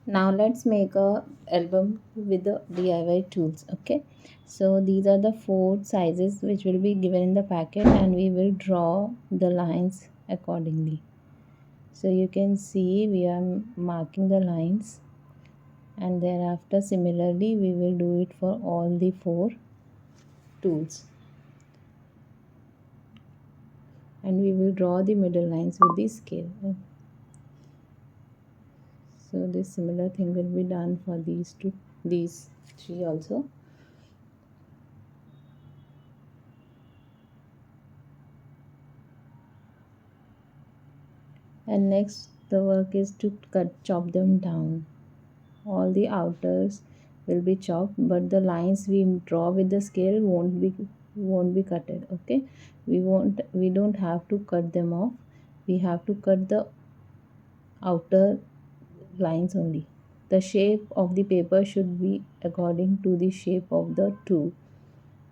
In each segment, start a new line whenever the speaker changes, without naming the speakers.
Now let's make a album with the DIY tools. Okay, so these are the four sizes which will be given in the packet, and we will draw the lines accordingly. So you can see we are marking the lines, and thereafter similarly we will do it for all the four tools, and we will draw the middle lines with the scale. So this similar thing will be done for these three also. And next the work is to chop them down. All the outers will be chopped, but the lines we draw with the scale won't be cutted. Okay, we don't have to cut them off. We have to cut the outer lines only. The shape of the paper should be according to the shape of the tool.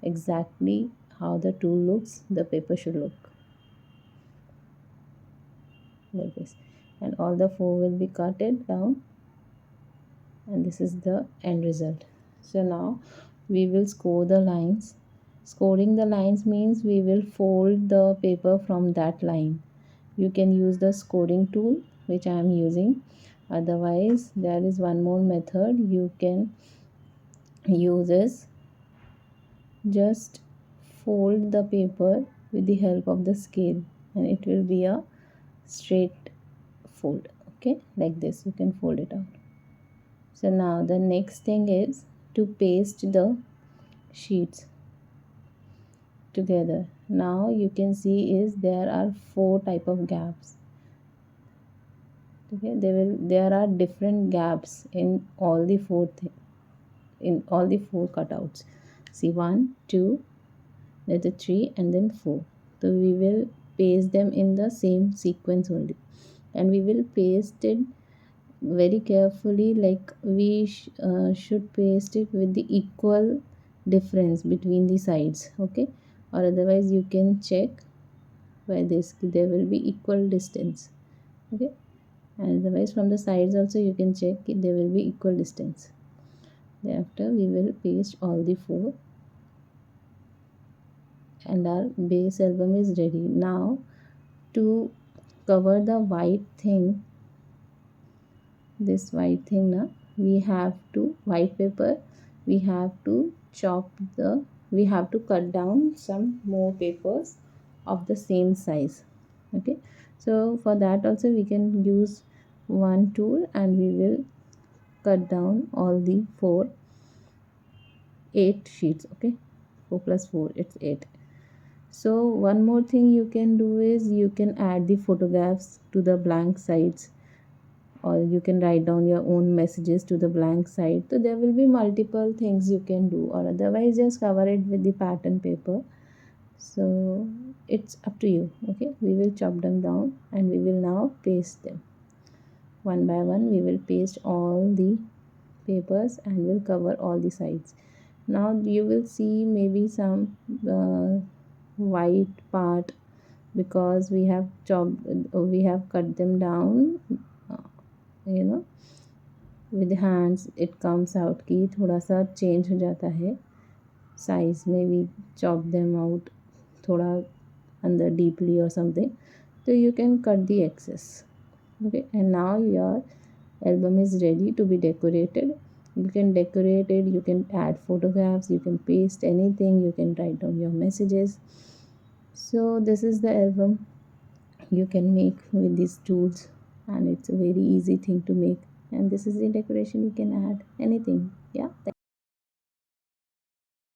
Exactly how the tool looks, the paper should look like this. And all the four will be cutted down, and this is the end result. So now we will score the lines. Scoring the lines means we will fold the paper from that line. You can use the scoring tool which I am using. Otherwise there is one more method you can use, is just fold the paper with the help of the scale, and it will be a straight fold. Okay, like this you can fold it out. So now the next thing is to paste the sheets together. Now you can see is there are four type of gaps. Okay, there are different gaps in all the in all the four cutouts. See, 1, 2, then the 3, and then 4. So we will paste them in the same sequence only, and we will paste it very carefully, like we should paste it with the equal difference between the sides. Okay, or otherwise you can check by this, there will be equal distance. Okay, and otherwise from the sides also you can check there will be equal distance. Thereafter we will paste all the four, and our base album is ready. Now to cover the white thing, this white thing, now we have to white paper, we have to chop the we have to cut down some more papers of the same size. Okay, so for that also we can use one tool, and we will cut down all the 8 sheets. Okay, 4 plus 4, it's 8. So one more thing you can do is you can add the photographs to the blank sides, or you can write down your own messages to the blank side. So there will be multiple things you can do, or otherwise just cover it with the pattern paper. So it's up to you. Okay, we will chop them down, and we will now paste them one by one. We will paste all the papers and will cover all the sides. Now you will see maybe some white part, because we have cut them down, uh, you know, with the hands it comes out कि थोड़ा सा change हो जाता है size में. We chop them out थोड़ा under deeply or something, so you can cut the excess. Okay, and now your album is ready to be decorated. You can decorate it, you can add photographs, you can paste anything, you can write down your messages. So this is the album you can make with these tools, and it's a very easy thing to make. And this is the decoration, you can add anything. Yeah.